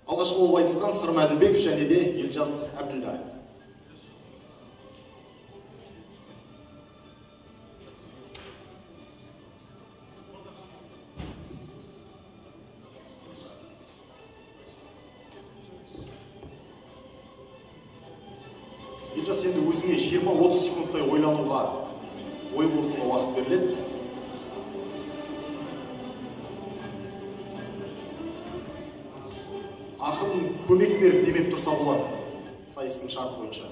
Алғашқы болып айтысқан Сырым Әділбеков және де Елжас Әбділда. Елжас, енді өзіңе 20-30 секундтай ойлануға, ой қорытуға уақыт беріледі. Ақын көмек беріп демеп тұрса болады, сайыстың шарт бойынша.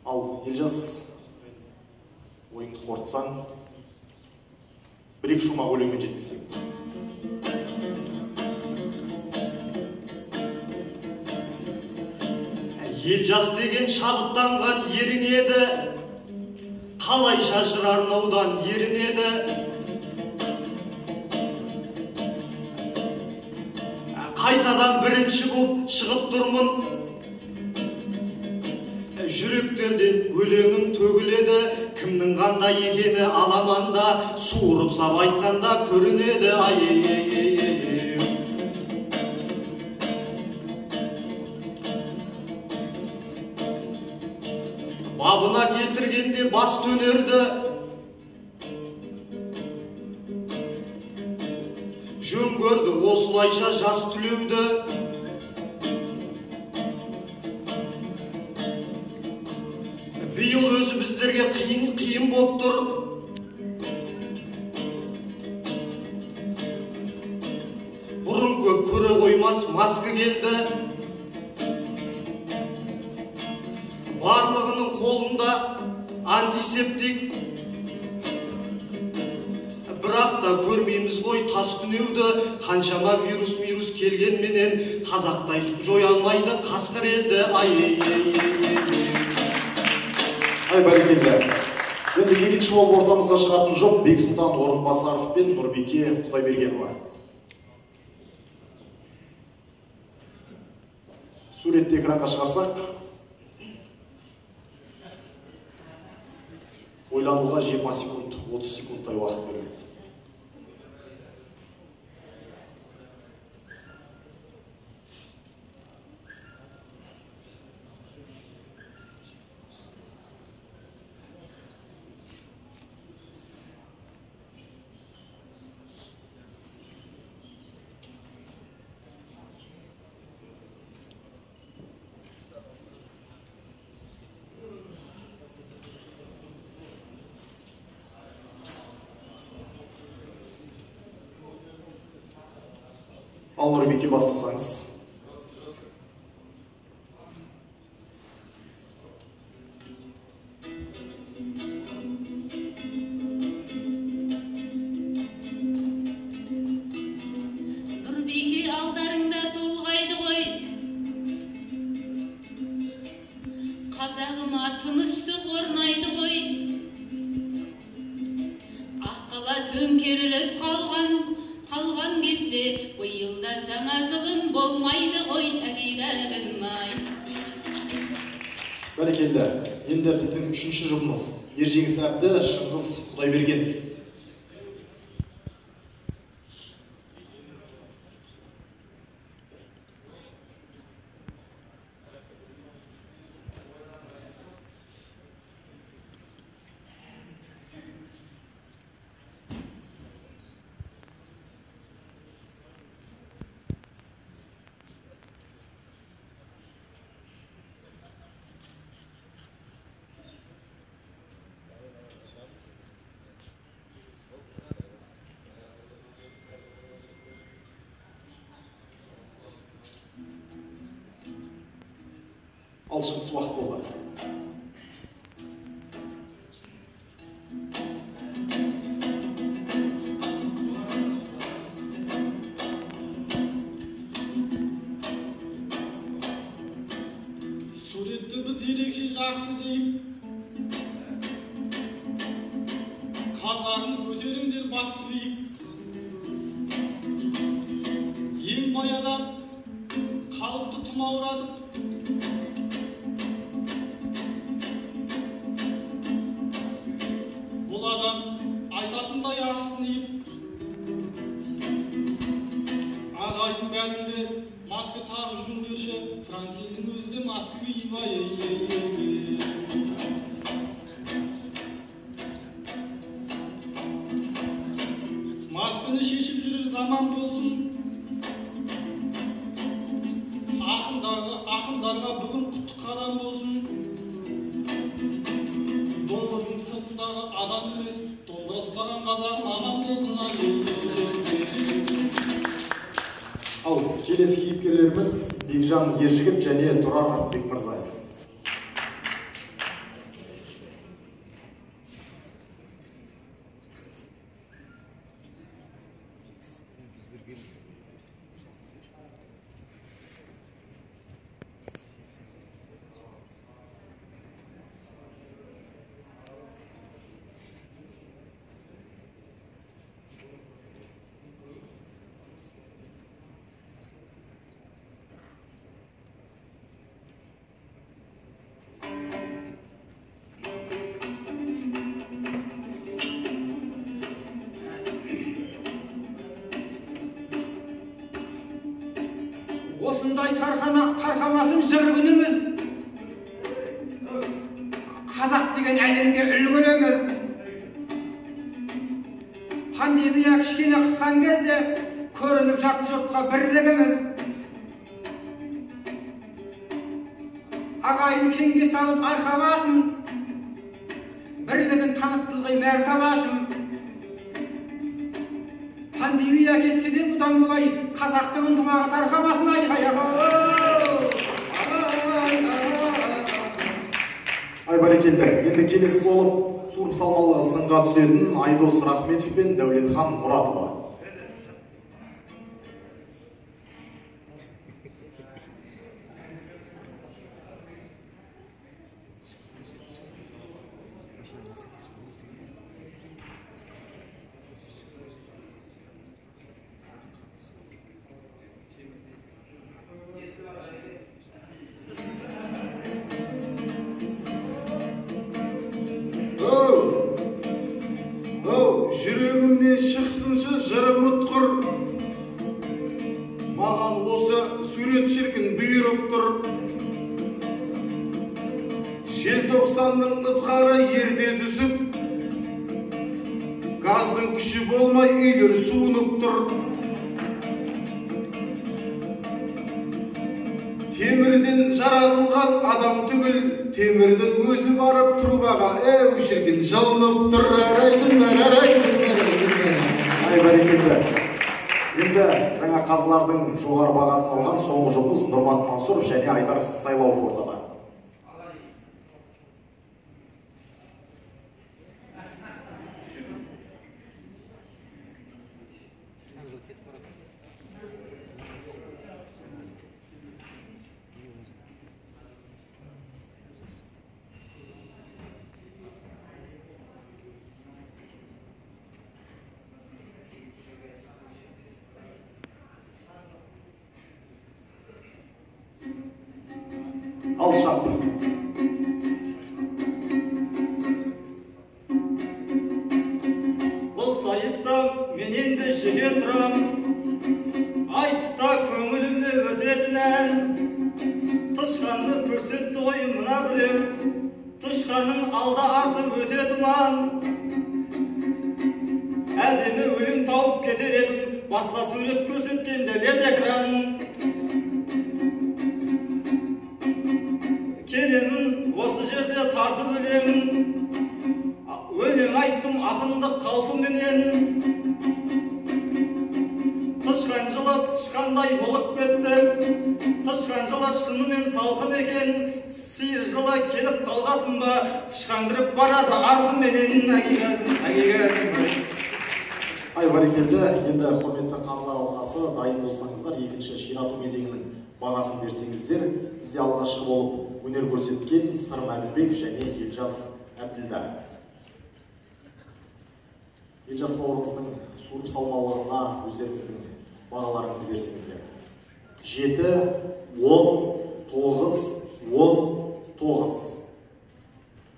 Ал Елжас, ойыңды қорытсаң, бір-екі шумақ өлеңмен жеткізсең. Елжас деген шабыттанған ерін еді, қалайша жыр арнаудан ерін еді. Қайтадан бірінші боп шығып тұрмын, жүректерден өлеңім төгіледі. Кімнің қандай екені аламанда, суырып сап айтқанда көрінеді. Бабына келтіргенде бас төнерді, жөн көрді осылайша жас түлеуді. Биыл өзі біздерге қиын боп тұр. Бұрын көп көре қоймас маска келді. Барлығының қолында антисептик. Бірақ та көрмейміз ғой тас түнеуді. Қаншама вирус келгенменен қазақтай жоя алмайды қасқыр елді. Бәрекелді. Енді екінші болып ортамызға шығатын жоқ Бексұлтан Орынбасаров пен Нұрбеке Құдайбергенова. Суретті экранға шығарсақ, ойлануға 20 секунд, 30 секундтай уақыт беріледі. Ал Нұрбеке бастасаңыз. Нұрбеке алдарыңда толғайды ғой, қазағыма тыныштық орнайды ғой. Аққала төңкеріліп қалған кезде биылда жаңа жылым болмайды ғой, әкелгім ай. Бәрекелді. Енді біздің үшінші жұбымыз Ержеңіс Әбді, Шыңғыс Құдайбергенов. Алшыңыз уақыт болды. Суретті біз ерекше жақсы дейік. Қазағын көтеріңдер басты биік. Ең бай адам қалыпты тұмауратып. Бұл адам айтатындай асынып. Ағайын бәрінде маска тағып жүріңдерші, Францияның өзі де маска киіп ай. Масканы шешіп жүрер заман болсын. Ақындарға бүгін құтты қадам болсын. Домбырдың сыртындағы адам емес, домбыра ұстаған қазағым аман болсын. Ал келесі кейіпкерлеріміз Бекжан Ержігіт және Тұрар Бекмырзаев. Осындай тарқамасын жыр күніміз, қазақ деген әлемге үлгіреміз. Пандемия кішкене қысқан кезде көрініп жатты жұртқа бірлігіміз. Ағайын кеңге салып арқамасын, бірлігін таныптылғай мәрталашым. Пандемия кетсе де бұдан бұлай қазақтың ынтымағы тарқамасын айқаяға. Ай бәрекелді, енді келесі болып суырып салмалы сынға түсетін Айдос Рахметов пен Дәулетхан Мұратұлы. Жүрегімнен шықсыншы жырым ұтқыр. Маған осы сурет шіркін бұйырып тұр. Желтоқсанның ызғары ерте түсіп, газдың күші болмай үйлер суынып тұр. Темірден жаратылған адам түгіл, темірдің өзі барып трубаға шіркін жылынып тұр. Ай бәрекелді. Енді жаңа қазылардың жоғары бағасын алған соңғы жұлдыз Нұрмат Мансұров және Айдар Сайлауов ортада. Алшап. Бұл сайыста мен енді жеге тұрам, айтыста көңіліме өтетін ән. Тышқанды көрсетті ғой мына біреу, тышқанның алда арты өте тұман. Әдемі өлім тауып кетер едім, басқа сурет көрсеткенде лед экран. Келемін осы жерде тартып өлең айттым ақындық қалпыменен. Тышқан жылы тышқандай болып кетті, тышқан жылы шынымен салқын екен. Сиыр жылы келіп қалғасын ба, тышқан кіріп барады арқыменен. Ай бәрекелді, енді құрметті қазылар алқасы дайын болсаңыздар, екінші ширату кезеңінің бағасын берсеңіздер, бізде алғашқы болып өнер көрсеткен Сырым Әділбек және Елжас Әбділда. Елжас бауырымыздың суырып салмалығына өздеріңіздің бағаларыңызды берсеңіздер. 7, 10, 9, 19.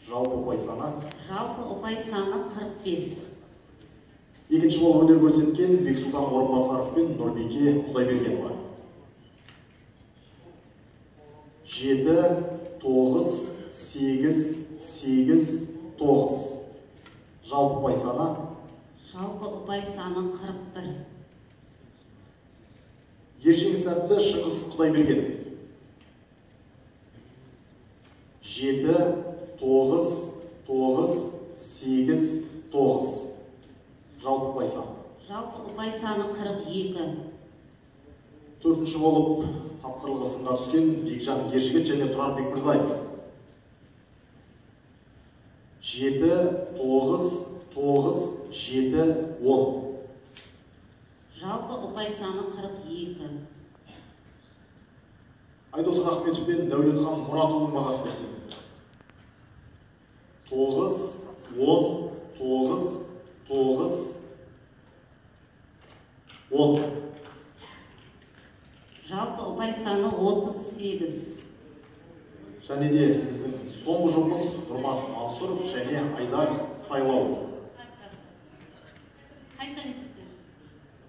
Жалпы ұпай саны? Жалпы ұпай саны 45. Екінші болып өнер көрсеткен Бексұлтан Орынбасаров пен Нұрбеке Құдайбергенова. 7, 9, 8, 8, 9. Жалпы ұпай саны? Жалпы ұпай саны 41. Ержеңіс атты Шыңғыс Құдайбергенов. 7, 9, 9, 8, 9. Жалпы ұпай саны? Жалпы ұпай саны 42. Төртінші болып тапқырлығы сынға түскен Бекжан Ержігіт және Тұрар Бекмырзаев. 7, 9, 9, 7, 10. Жалпы ұпай саны 42. Айдос Рахметов пен Дәулетхан Мұратұлының бағасын берсеңіздер. 9, 10, 9, 9, 10. Жалпы ұпай саны 38. Және де біздің соңғы жұмыс Нұрмат Мансұров және Айдар Сайлауов. Қайта есептер.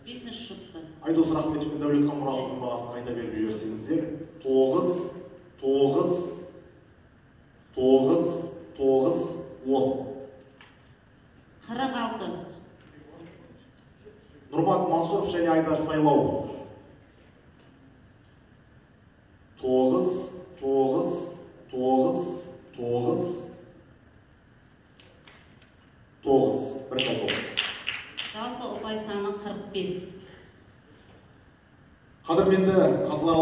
5-ші жұпты. Айдос Рахметов пен Дәулетхан Мұратұлының бағасын қайта беріп жіберсеңіздер. 9, 9, 9, 9, 10. 46. Нұрмат Мансұров және Айдар Сайлауов. 9, 9, 9, 9, 9. Бірден 9. Жалпы ұпай саны 45. Қадірменді қазылар